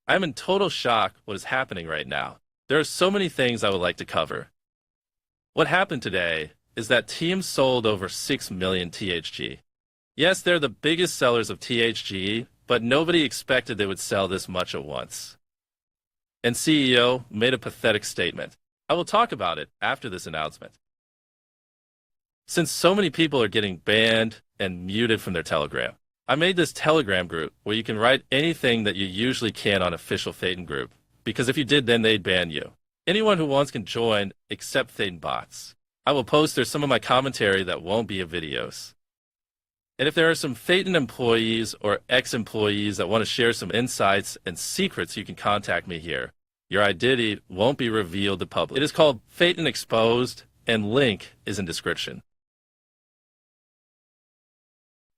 I'm in total shock what is happening right now. There are so many things I would like to cover. What happened today is that Team sold over 6 million THG. Yes, they're the biggest sellers of THG, but nobody expected they would sell this much at once. And CEO made a pathetic statement. I will talk about it after this announcement. Since so many people are getting banned and muted from their Telegram, I made this Telegram group where you can write anything that you usually can on official Phaeton group, because if you did, then they'd ban you. Anyone who wants can join, except Phaeton bots. I will post there some of my commentary that won't be of videos. And if there are some Phaeton employees or ex-employees that want to share some insights and secrets, you can contact me here. Your identity won't be revealed to public. It is called Phaeton Exposed, and link is in description.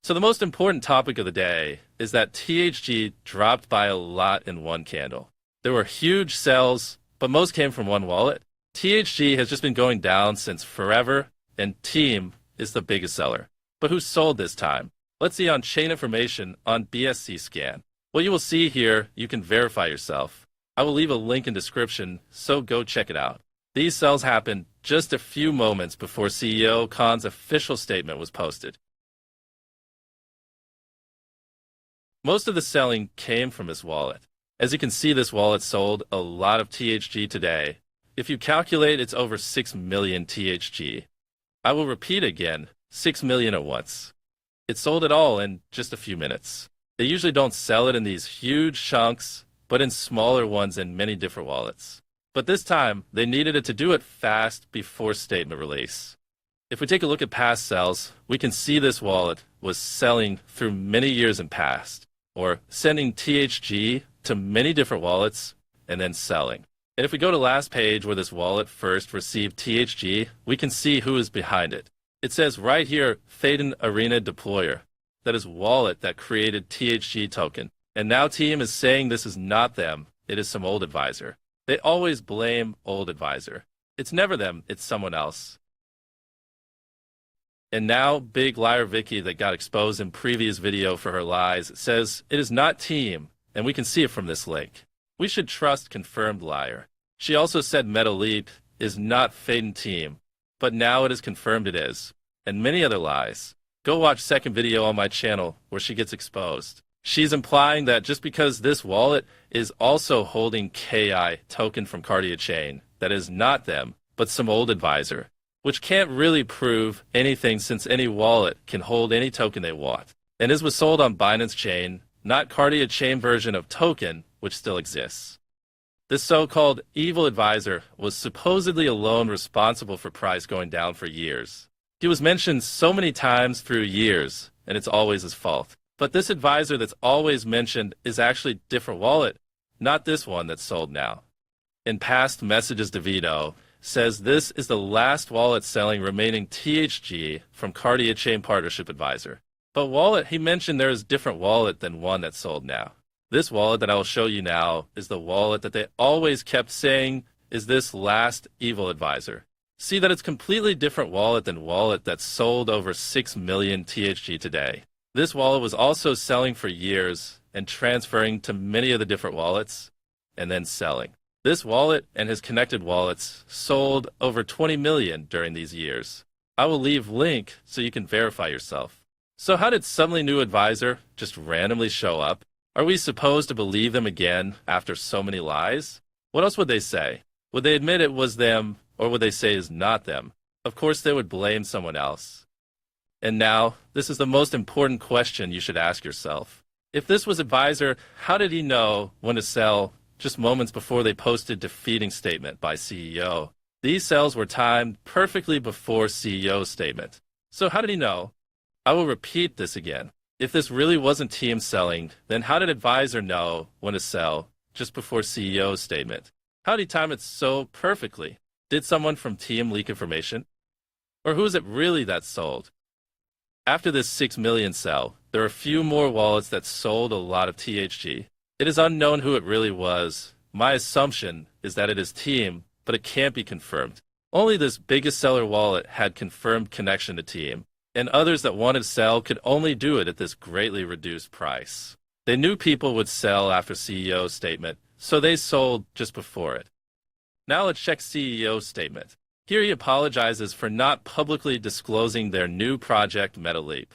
So the most important topic of the day is that THG dropped by a lot in one candle. There were huge sells, but most came from one wallet. THG has just been going down since forever, and Team is the biggest seller. But who sold this time? Let's see on chain information on BSC scan. What you will see here, you can verify yourself. I will leave a link in description, so go check it out. These sells happened just a few moments before CEO Khan's official statement was posted. Most of the selling came from this wallet. As you can see, this wallet sold a lot of THG today. If you calculate, it's over 6 million THG. I will repeat again, 6 million at once. It sold it all in just a few minutes. They usually don't sell it in these huge chunks, but in smaller ones in many different wallets. But this time, they needed it to do it fast before statement release. If we take a look at past sells, we can see this wallet was selling through many years in past, or sending THG to many different wallets and then selling. And if we go to last page where this wallet first received THG, we can see who is behind it. It says right here, Phaeton Arena Deployer. That is wallet that created THG token. And now Team is saying this is not them, it is some old advisor. They always blame old advisor. It's never them, it's someone else. And now, big liar Vicky that got exposed in previous video for her lies says it is not Team, and we can see it from this link. We should trust confirmed liar. She also said MetaLeap is not Phaeton Team, but now it is confirmed it is, and many other lies. Go watch second video on my channel where she gets exposed. She's implying that just because this wallet is also holding KI token from Cardia Chain, that is not them, but some old advisor, which can't really prove anything since any wallet can hold any token they want. And this was sold on Binance Chain, not Cardia Chain version of token, which still exists. This so-called evil advisor was supposedly alone responsible for price going down for years. He was mentioned so many times through years, and it's always his fault. But this advisor that's always mentioned is actually a different wallet, not this one that's sold now. In past messages to Vito, says this is the last wallet selling remaining THG from Cardia Chain Partnership Advisor. But wallet, he mentioned there is a different wallet than one that's sold now. This wallet that I will show you now is the wallet that they always kept saying is this last evil advisor. See that it's completely different wallet than wallet that sold over 6 million THG today. This wallet was also selling for years and transferring to many of the different wallets and then selling. This wallet and his connected wallets sold over 20 million during these years. I will leave link so you can verify yourself. So how did suddenly new advisor just randomly show up? Are we supposed to believe them again after so many lies? What else would they say? Would they admit it was them, or would they say it's not them? Of course they would blame someone else. And now, this is the most important question you should ask yourself. If this was advisor, how did he know when to sell just moments before they posted defeating statement by CEO? These sells were timed perfectly before CEO's statement. So how did he know? I will repeat this again. If this really wasn't Team selling, then how did advisor know when to sell just before CEO's statement? How did he time it so perfectly? Did someone from Team leak information? Or who is it really that sold? After this 6 million sell, there are a few more wallets that sold a lot of THG. It is unknown who it really was. My assumption is that it is Team, but it can't be confirmed. Only this biggest seller wallet had confirmed connection to Team, and others that wanted to sell could only do it at this greatly reduced price. They knew people would sell after CEO's statement, so they sold just before it. Now let's check CEO's statement. Here he apologizes for not publicly disclosing their new project MetaLeap.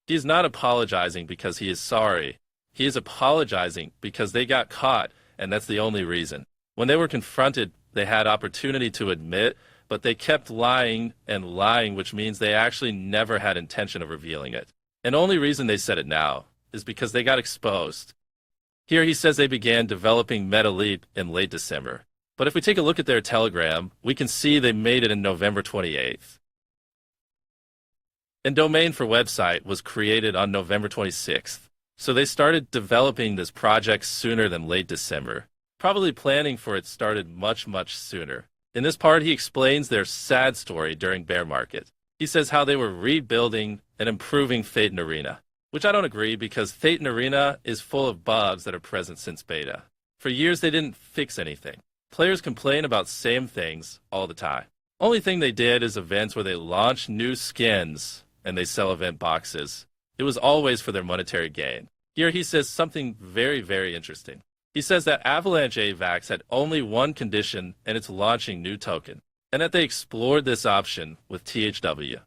He is not apologizing because he is sorry. He is apologizing because they got caught, and that's the only reason. When they were confronted, they had opportunity to admit, but they kept lying and lying, which means they actually never had intention of revealing it. And only reason they said it now is because they got exposed. Here he says they began developing MetaLeap in late December. But if we take a look at their Telegram, we can see they made it in November 28th. And domain for website was created on November 26th. So they started developing this project sooner than late December. Probably planning for it started much, much sooner. In this part, he explains their sad story during bear market. He says how they were rebuilding and improving Phaeton Arena, which I don't agree because Phaeton Arena is full of bugs that are present since beta. For years, they didn't fix anything. Players complain about same things all the time. Only thing they did is events where they launch new skins and they sell event boxes. It was always for their monetary gain. Here he says something very, very interesting. He says that Avalanche AVAX had only one condition and it's launching new token, and that they explored this option with THW.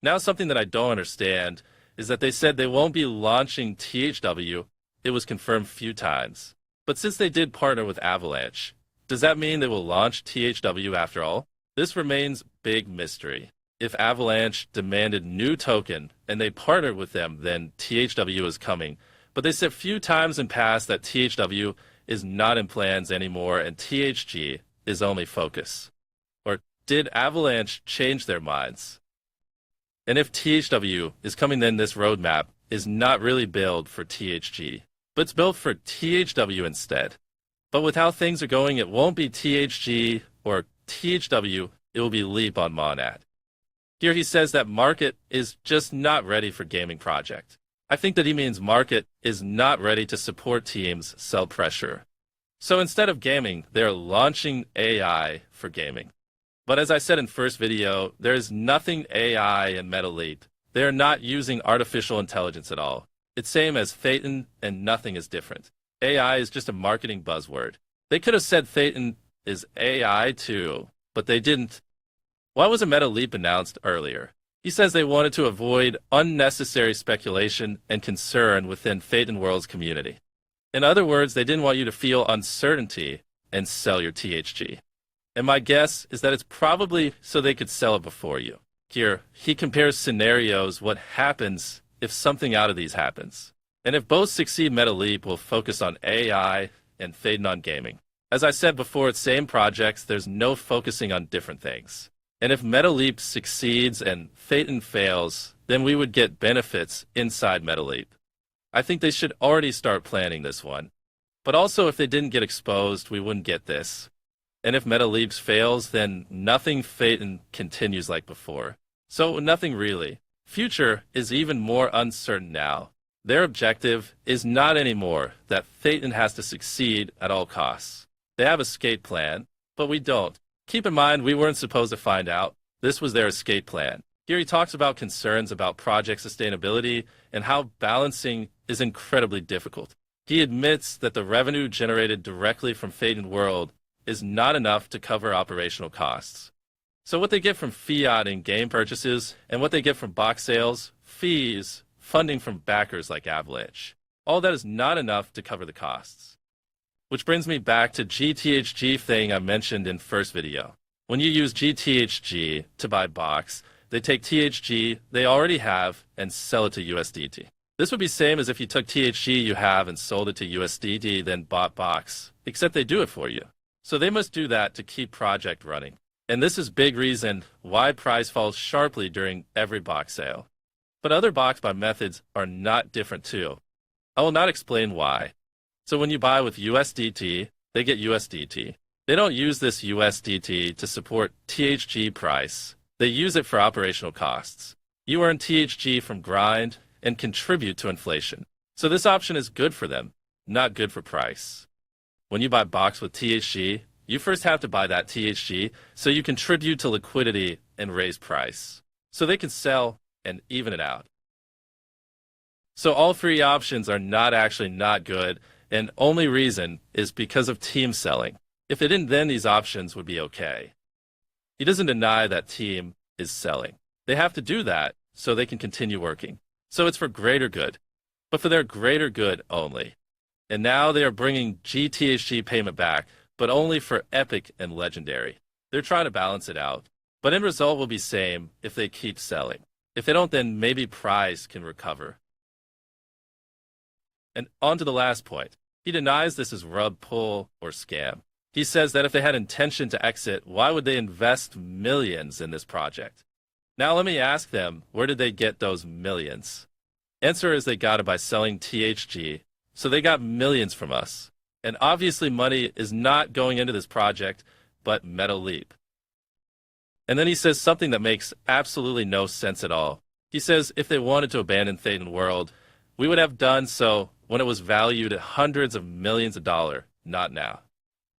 Now something that I don't understand is that they said they won't be launching THW. It was confirmed few times. But since they did partner with Avalanche, does that mean they will launch THW after all? This remains big mystery. If Avalanche demanded new token and they partnered with them, then THW is coming. But they said few times in past that THW is not in plans anymore and THG is only focus. Or did Avalanche change their minds? And if THW is coming, then this roadmap is not really built for THG, but it's built for THW instead. But with how things are going, it won't be THG or THW, it will be Leap on Monad. Here he says that market is just not ready for gaming project. I think that he means market is not ready to support teams sell pressure. So instead of gaming, they're launching AI for gaming. But as I said in first video, there is nothing AI in MetaLeap. They are not using artificial intelligence at all. It's same as Phaeton and nothing is different. AI is just a marketing buzzword. They could have said Phaeton is AI too, but they didn't. Why wasn't MetaLeap announced earlier? He says they wanted to avoid unnecessary speculation and concern within Phaeton World's community. In other words, they didn't want you to feel uncertainty and sell your THG. And my guess is that it's probably so they could sell it before you. Here, he compares scenarios, what happens if something out of these happens. And if both succeed, MetaLeap will focus on AI and Phaeton on gaming. As I said before, it's same projects, there's no focusing on different things. And if MetaLeap succeeds and Phaeton fails, then we would get benefits inside MetaLeap. I think they should already start planning this one. But also, if they didn't get exposed, we wouldn't get this. And if MetaLeap fails, then nothing Phaeton continues like before. So nothing really. Future is even more uncertain now. Their objective is not anymore that Phaeton has to succeed at all costs. They have a escape plan, but we don't. Keep in mind, we weren't supposed to find out. This was their escape plan. Here he talks about concerns about project sustainability and how balancing is incredibly difficult. He admits that the revenue generated directly from Phaeton World is not enough to cover operational costs. So what they get from fiat and game purchases and what they get from box sales, fees, funding from backers like Avalanche, all that is not enough to cover the costs. Which brings me back to GTHG thing I mentioned in first video. When you use GTHG to buy box, they take THG they already have and sell it to USDT. This would be same as if you took THG you have and sold it to USDT, then bought box, except they do it for you. So they must do that to keep project running. And this is big reason why price falls sharply during every box sale. But other box buy methods are not different too. I will not explain why. So when you buy with USDT, they get USDT. They don't use this USDT to support THG price. They use it for operational costs. You earn THG from grind and contribute to inflation. So this option is good for them, not good for price. When you buy box with THG, you first have to buy that THG so you contribute to liquidity and raise price. So they can sell and even it out. So all three options are not actually not good, and only reason is because of team selling. If they didn't, then these options would be okay. He doesn't deny that team is selling. They have to do that so they can continue working. So it's for greater good, but for their greater good only. And now they are bringing THG payment back, but only for epic and legendary. They're trying to balance it out, but end result will be same if they keep selling. If they don't, then maybe price can recover. And on to the last point. He denies this is rug pull or scam. He says that if they had intention to exit, why would they invest millions in this project? Now let me ask them, where did they get those millions? Answer is they got it by selling THG, so they got millions from us. And obviously money is not going into this project, but Meta Leap. And then he says something that makes absolutely no sense at all. He says if they wanted to abandon Thetan World, we would have done so when it was valued at hundreds of millions of dollars, not now.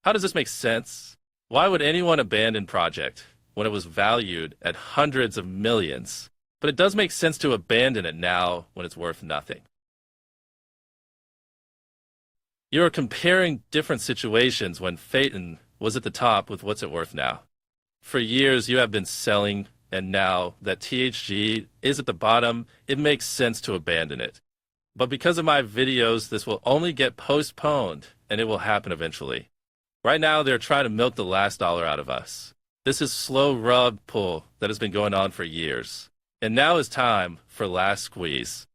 How does this make sense? Why would anyone abandon project when it was valued at hundreds of millions? But it does make sense to abandon it now when it's worth nothing. You're comparing different situations when Thetan was at the top with what's it worth now. For years you have been selling, and now that THG is at the bottom, it makes sense to abandon it. But because of my videos, this will only get postponed, and it will happen eventually. Right now, they're trying to milk the last dollar out of us. This is slow rug pull that has been going on for years. And now is time for last squeeze.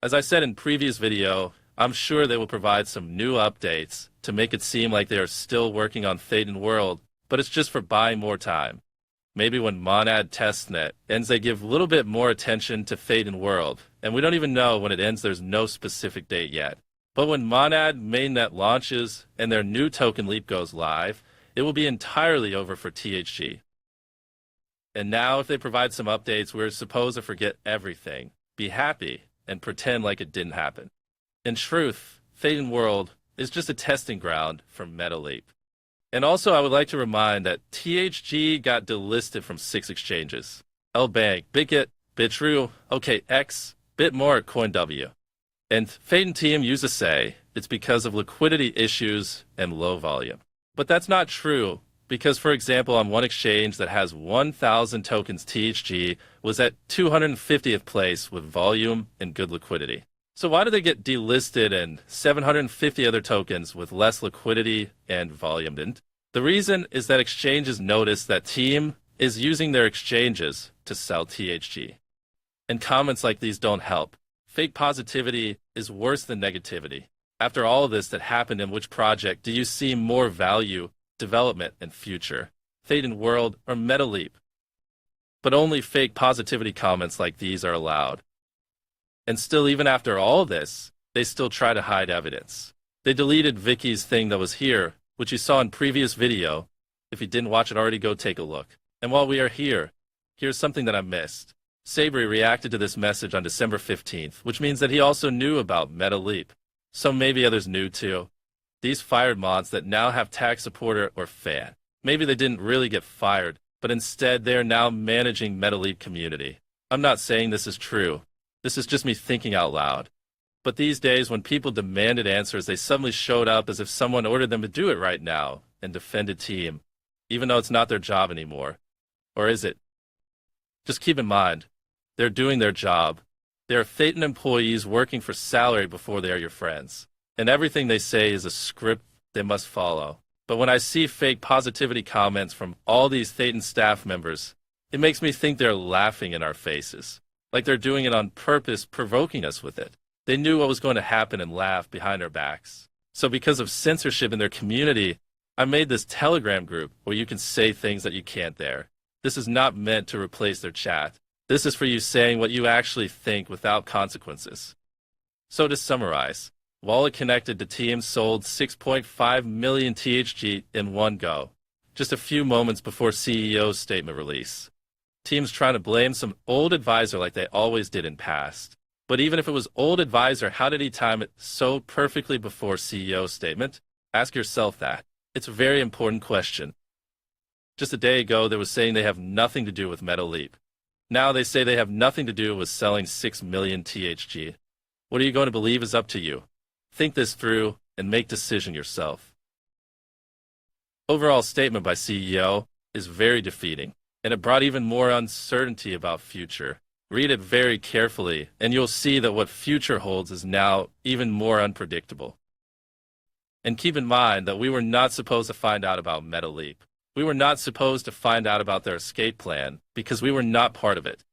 As I said in previous video, I'm sure they will provide some new updates to make it seem like they are still working on Thetan World, but it's just for buying more time. Maybe when Monad Testnet ends, they give a little bit more attention to Thetan World, and we don't even know when it ends. There's no specific date yet. But when Monad Mainnet launches and their new token Leap goes live, it will be entirely over for THG. And now if they provide some updates, we're supposed to forget everything, be happy, and pretend like it didn't happen. In truth, Thetan World is just a testing ground for Meta Leap. And also, I would like to remind that THG got delisted from 6 exchanges: LBank, Bitget, Bitrue, OKX, Bitmore, CoinW. And Thetan team used to say it's because of liquidity issues and low volume. But that's not true, because for example, on one exchange that has 1,000 tokens, THG was at 250th place with volume and good liquidity. So why did they get delisted and 750 other tokens with less liquidity and volume didn't? The reason is that exchanges noticed that team is using their exchanges to sell THG. And comments like these don't help. Fake positivity is worse than negativity. After all of this that happened, in which project do you see more value, development, and future? Thetan World or Meta Leap? But only fake positivity comments like these are allowed. And still, even after all this, they still try to hide evidence. They deleted Vicky's thing that was here, which you saw in previous video. If you didn't watch it already, go take a look. And while we are here, here's something that I missed. Sabri reacted to this message on December 15th, which means that he also knew about Meta Leap. So maybe others knew too. These fired mods that now have tag supporter or fan. Maybe they didn't really get fired, but instead they are now managing Meta Leap community. I'm not saying this is true. This is just me thinking out loud. But these days, when people demanded answers, they suddenly showed up as if someone ordered them to do it right now and defended team, even though it's not their job anymore. Or is it? Just keep in mind, they're doing their job. They are Thetan employees working for salary before they are your friends. And everything they say is a script they must follow. But when I see fake positivity comments from all these Thetan staff members, it makes me think they're laughing in our faces. Like they're doing it on purpose, provoking us with it. They knew what was going to happen and laughed behind our backs. So because of censorship in their community, I made this Telegram group where you can say things that you can't there. This is not meant to replace their chat. This is for you saying what you actually think without consequences. So to summarize, Wallet connected to team sold 6.5 million THG in one go, just a few moments before CEO's statement release. Team's trying to blame some old advisor like they always did in past. But even if it was old advisor, how did he time it so perfectly before CEO's statement? Ask yourself that. It's a very important question. Just a day ago, they were saying they have nothing to do with Meta Leap. Now they say they have nothing to do with selling 6 million THG. What are you going to believe is up to you. Think this through and make decision yourself. Overall statement by CEO is very defeating, and it brought even more uncertainty about future. Read it very carefully, and you'll see that what future holds is now even more unpredictable. And keep in mind that we were not supposed to find out about Meta Leap. We were not supposed to find out about their escape plan because we were not part of it.